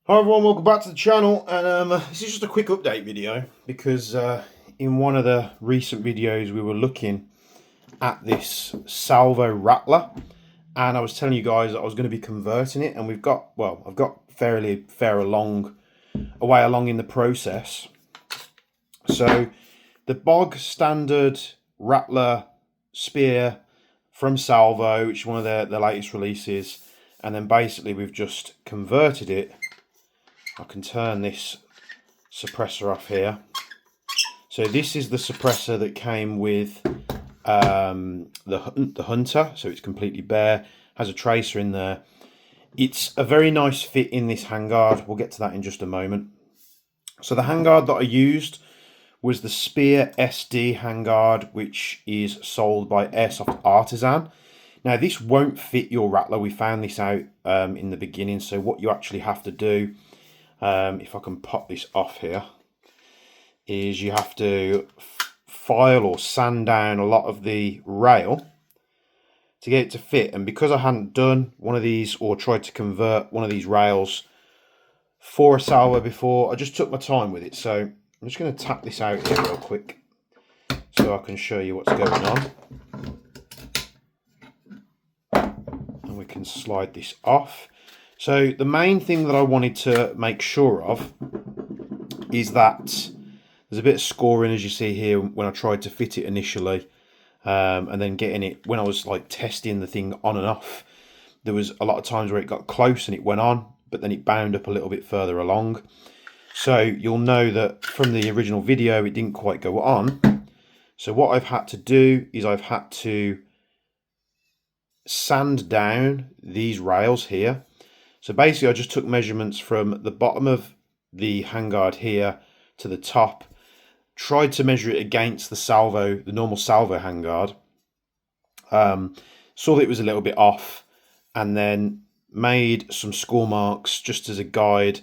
Hi everyone, welcome back to the channel, and this is just a quick update video because in one of the recent videos we were looking at this Salvo Rattler, and I was telling you guys that I was going to be converting it, and I've got fairly a way along in the process. So the bog standard Rattler spear from Salvo, which is one of their latest releases, and then basically we've just converted it. I can turn this suppressor off here. So this is the suppressor that came with the Hunter, so it's completely bare, has a tracer in there. It's a very nice fit in this handguard. We'll get to that in just a moment. So the handguard that I used was the Spear SD handguard, which is sold by Airsoft Artisan. Now this won't fit your Rattler. We found this out in the beginning. So what you actually have to do, if I can pop this off here, is you have to file or sand down a lot of the rail to get it to fit. And because I hadn't done one of these or tried to convert one of these rails for a Salvo before, I just took my time with it. So I'm just going to tap this out here real quick so I can show you what's going on. And we can slide this off. So the main thing that I wanted to make sure of is that there's a bit of scoring, as you see here, when I tried to fit it initially, and then getting it, when I was like testing the thing on and off, there was a lot of times where it got close and it went on, but then it bound up a little bit further along. So you'll know that from the original video, it didn't quite go on. So what I've had to do is I've had to sand down these rails here. So basically I just took measurements from the bottom of the handguard here to the top, tried to measure it against the Salvo, the normal Salvo handguard, saw that it was a little bit off, and then made some score marks just as a guide.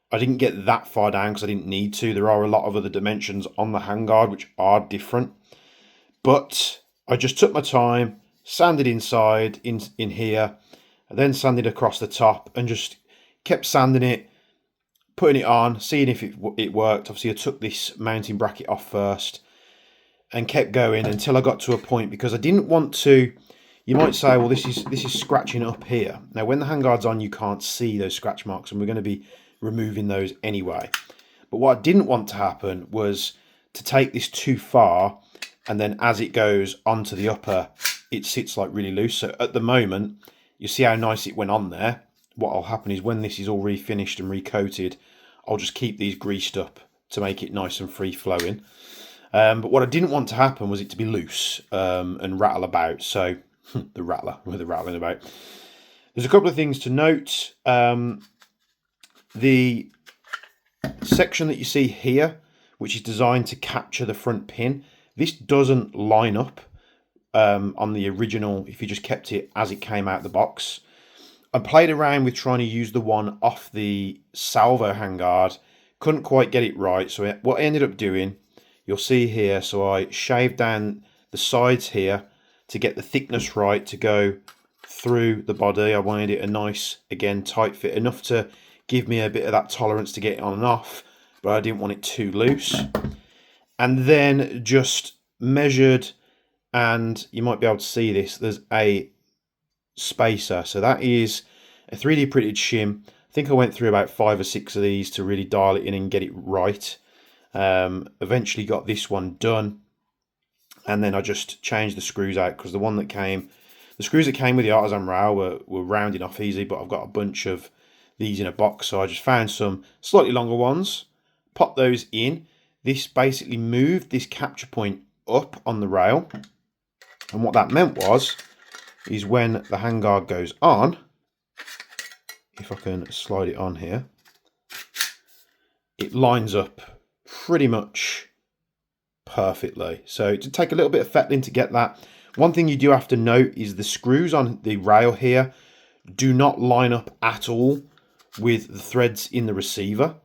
I didn't get that far down because I didn't need to. There are a lot of other dimensions on the handguard which are different, but I just took my time, sanded inside in here, and then sanded across the top, and just kept sanding it, putting it on, seeing if it worked. Obviously I took this mounting bracket off first and kept going until I got to a point, because I didn't want to, you might say, well, this is scratching up here. Now when the handguard's on, you can't see those scratch marks, and we're going to be removing those anyway. But what I didn't want to happen was to take this too far, and then as it goes onto the upper, it sits like really loose. So at the moment, you see how nice it went on there. What will happen is when this is all refinished and recoated, I'll just keep these greased up to make it nice and free flowing. But what I didn't want to happen was it to be loose and rattle about. So the Rattler with the rattling about. There's a couple of things to note. The section that you see here, which is designed to capture the front pin, this doesn't line up on the original if you just kept it as it came out the box. I played around with trying to use the one off the Salvo handguard, couldn't quite get it right. So what I ended up doing, you'll see here, so I shaved down the sides here to get the thickness right to go through the body. I wanted it a nice, again, tight fit, enough to give me a bit of that tolerance to get it on and off, but I didn't want it too loose. And then just measured, and you might be able to see this, there's a spacer. So that is a 3D printed shim. I think I went through about 5 or 6 of these to really dial it in and get it right. Eventually got this one done, and then I just changed the screws out, because the screws that came with the Artisan rail were rounding off easy, but I've got a bunch of these in a box, so I just found some slightly longer ones, popped those in. This basically moved this capture point up on the rail, and what that meant is when the handguard goes on, if I can slide it on here, it lines up pretty much perfectly. So it did take a little bit of fettling to get that. One thing you do have to note is the screws on the rail here do not line up at all with the threads in the receiver.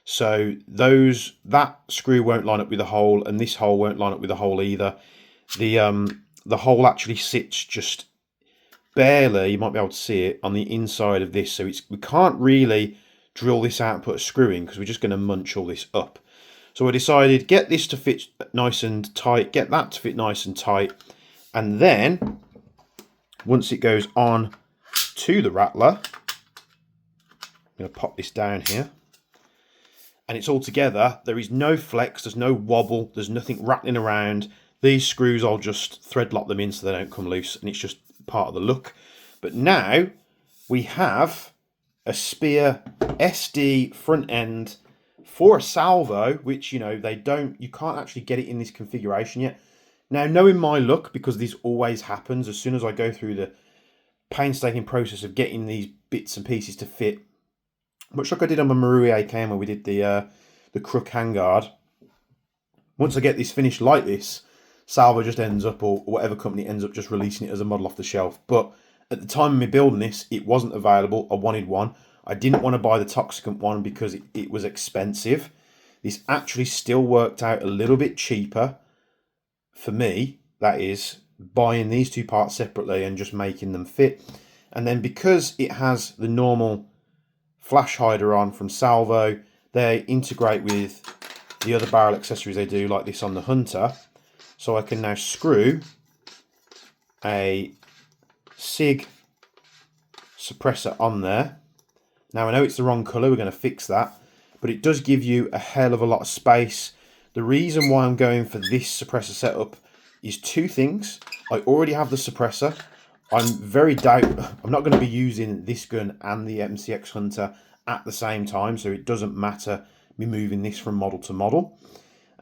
So that screw won't line up with the hole, and this hole won't line up with the hole either. The hole actually sits just barely, you might be able to see it, on the inside of this. So we can't really drill this out and put a screw in, because we're just going to munch all this up. So I decided, get this to fit nice and tight, get that to fit nice and tight, and then once it goes on to the rattler, I'm going to pop this down here, and it's all together. There is no flex, there's no wobble, there's nothing rattling around. These screws, I'll just thread lock them in so they don't come loose, and it's just part of the look. But now we have a Spear SD front end for a Salvo, which, you know, you can't actually get it in this configuration yet. Now, knowing my luck, because this always happens, as soon as I go through the painstaking process of getting these bits and pieces to fit, much like I did on my Marui AKM where we did the crook handguard, once I get this finished like this, Salvo just ends up, or whatever company ends up, just releasing it as a model off the shelf. But at the time of me building this, it wasn't available. I wanted one. I didn't want to buy the Toxicant one because it was expensive. This actually still worked out a little bit cheaper for me, that is, buying these two parts separately and just making them fit. And then because it has the normal flash hider on from Salvo, they integrate with the other barrel accessories they do, like this on the Hunter. So I can now screw a SIG suppressor on there. Now I know it's the wrong colour, we're going to fix that, but it does give you a hell of a lot of space. The reason why I'm going for this suppressor setup is two things. I already have the suppressor. I'm not going to be using this gun and the MCX Hunter at the same time, so it doesn't matter me moving this from model to model.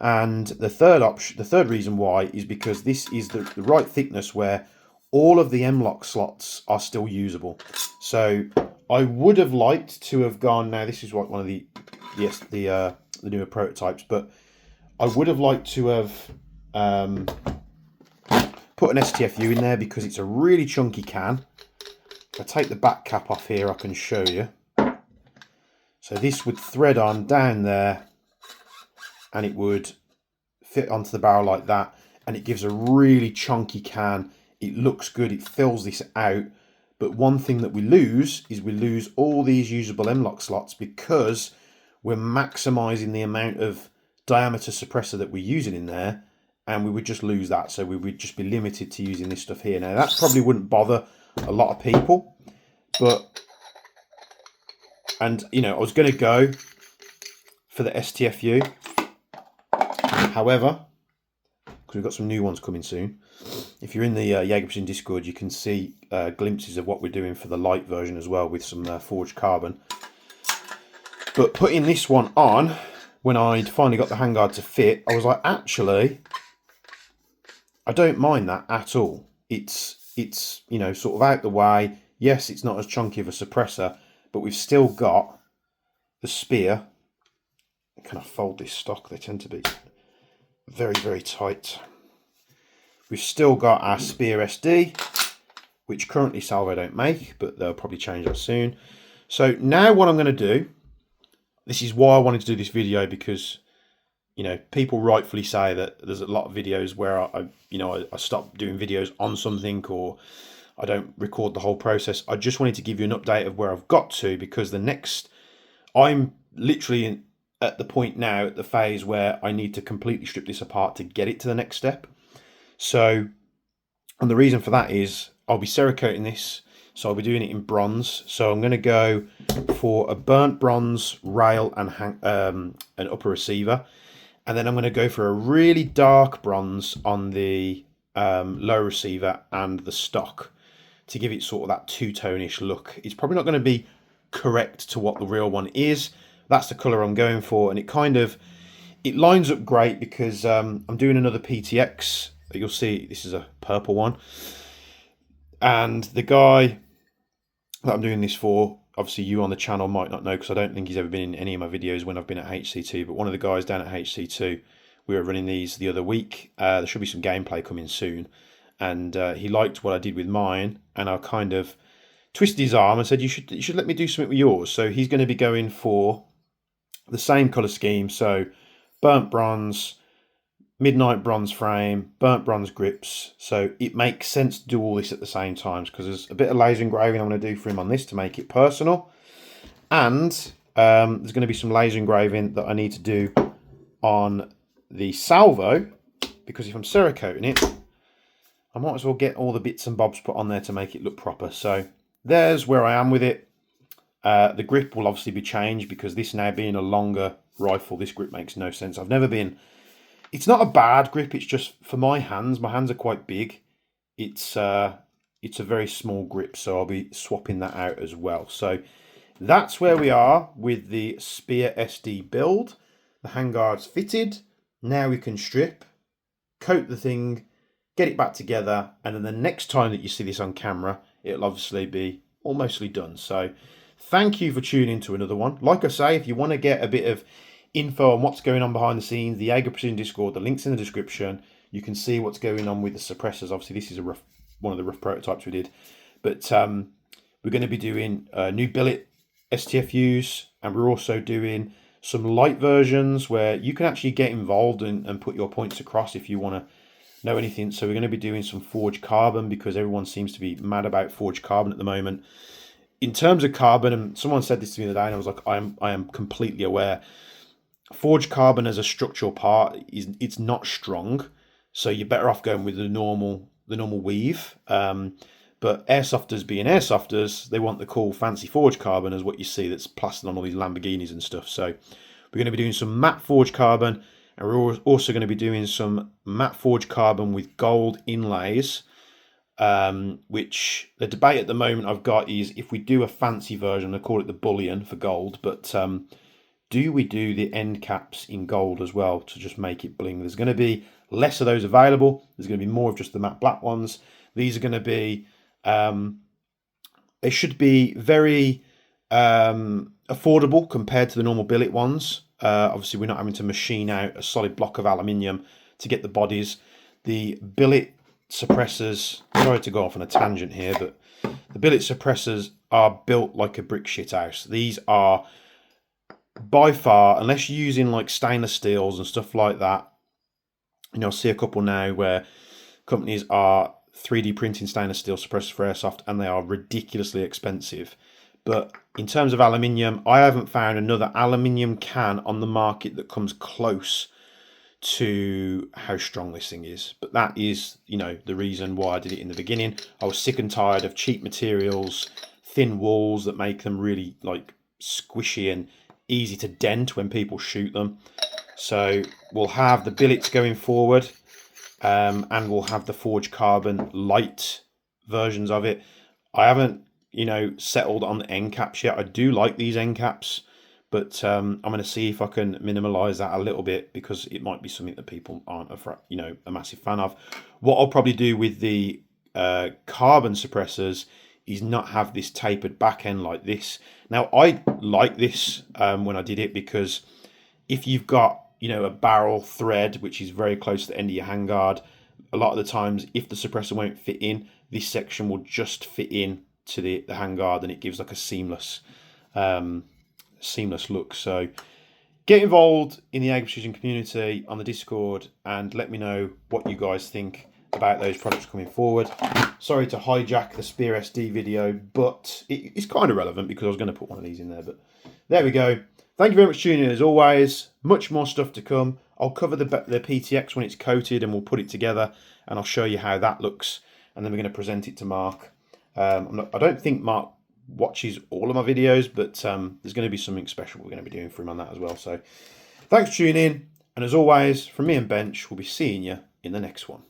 And the third reason why is because this is the right thickness where all of the M-lock slots are still usable. So I would have liked to have gone, now this is what one of the newer prototypes, but I would have liked to have put an STFU in there because it's a really chunky can. If I take the back cap off here, I can show you. So this would thread on down there, and it would fit onto the barrel like that, and it gives a really chunky can. It looks good, it fills this out. But one thing that we lose is we lose all these usable M-lock slots because we're maximizing the amount of diameter suppressor that we're using in there, and we would just lose that. So we would just be limited to using this stuff here. Now that probably wouldn't bother a lot of people, but, and you know, I was going to go for the STFU. However, because we've got some new ones coming soon, if you're in the Jagerprecision Discord, you can see glimpses of what we're doing for the light version as well, with some forged carbon. But putting this one on, when I'd finally got the handguard to fit, I was like, actually, I don't mind that at all. It's you know, sort of out the way. Yes, it's not as chunky of a suppressor, but we've still got the Spear. Can I fold this stock? They tend to be very, very tight. We've still got our Spear SD, which currently Salvo don't make, but they'll probably change that soon. So now what I'm going to do, this is why I wanted to do this video, because, you know, people rightfully say that there's a lot of videos where I stop doing videos on something, or I don't record the whole process. I just wanted to give you an update of where I've got to, because I'm literally at the point now, at the phase where I need to completely strip this apart to get it to the next step. So, and the reason for that is I'll be Cerakoting this, so I'll be doing it in bronze. So I'm going to go for a burnt bronze rail and an upper receiver, and then I'm going to go for a really dark bronze on the low receiver and the stock to give it sort of that two-tone-ish look. It's probably not going to be correct to what the real one is. That's the colour I'm going for, and it lines up great because I'm doing another PTX. You'll see this is a purple one, and the guy that I'm doing this for, obviously you on the channel might not know, because I don't think he's ever been in any of my videos when I've been at HC2, but one of the guys down at HC2, we were running these the other week. There should be some gameplay coming soon, and he liked what I did with mine, and I kind of twisted his arm and said, you should let me do something with yours. So he's going to be going for the same colour scheme, so burnt bronze, midnight bronze frame, burnt bronze grips. So it makes sense to do all this at the same time, because there's a bit of laser engraving I'm going to do for him on this to make it personal. And There's going to be some laser engraving that I need to do on the Salvo, because if I'm Cerakoting it, I might as well get all the bits and bobs put on there to make it look proper. So there's where I am with it. The grip will obviously be changed, because this now being a longer rifle, this grip makes no sense. I've never been... It's not a bad grip, it's just for my hands are quite big. It's a very small grip, so I'll be swapping that out as well. So that's where we are with the Spear SD build. The handguard's fitted. Now we can strip, coat the thing, get it back together, and then the next time that you see this on camera, it'll obviously be almostly done. So thank you for tuning into another one. Like I say, if you want to get a bit of info on what's going on behind the scenes, the Jaeger Precision Discord, the link's in the description. You can see what's going on with the suppressors. Obviously, this is one of the rough prototypes we did. But we're going to be doing new billet STFUs, and we're also doing some light versions where you can actually get involved and put your points across if you want to know anything. So we're going to be doing some forged carbon, because everyone seems to be mad about forged carbon at the moment. In terms of carbon, and someone said this to me the other day, and I was like, I am completely aware. Forged carbon as a structural part it's not strong, so you're better off going with the normal weave. But airsofters being airsofters, they want the cool fancy forged carbon as what you see that's plastered on all these Lamborghinis and stuff. So we're going to be doing some matte forged carbon, and we're also going to be doing some matte forged carbon with gold inlays. Which the debate at the moment I've got is if we do a fancy version, I call it the bullion for gold, but do we do the end caps in gold as well to just make it bling? There's going to be less of those available. There's going to be more of just the matte black ones. These are going to be, they should be very affordable compared to the normal billet ones. Obviously, we're not having to machine out a solid block of aluminium to get the bodies. The billet suppressors, sorry to go off on a tangent here, but the billet suppressors are built like a brick shit house. These are by far, unless you're using like stainless steels and stuff like that, you know, I'll see a couple now where companies are 3D printing stainless steel suppressors for airsoft, and they are ridiculously expensive. But in terms of aluminium, I haven't found another aluminium can on the market that comes close to how strong this thing is. But that is, you know, the reason why I did it in the beginning. I was sick and tired of cheap materials, thin walls that make them really like squishy and easy to dent when people shoot them. So we'll have the billets going forward, and we'll have the forged carbon light versions of it. I haven't, you know, settled on the end caps yet. I do like these end caps, but I'm going to see if I can minimize that a little bit, because it might be something that people aren't a massive fan of. What I'll probably do with the carbon suppressors is not have this tapered back end like this. Now, I like this when I did it, because if you've got, you know, a barrel thread which is very close to the end of your handguard, a lot of the times if the suppressor won't fit in, this section will just fit in to the handguard, and it gives like a seamless look. So get involved in the Jaeger Precision community on the Discord, and let me know what you guys think about those products coming forward. Sorry to hijack the Spear SD video, but it's kind of relevant because I was going to put one of these in there. But there we go. Thank you very much for tuning in as always. Much more stuff to come. I'll cover the PTX when it's coated, and we'll put it together, and I'll show you how that looks, and then we're going to present it to Mark. I don't think Mark watches all of my videos, but there's going to be something special we're going to be doing for him on that as well. So thanks for tuning in, and as always, from me and Bench, we'll be seeing you in the next one.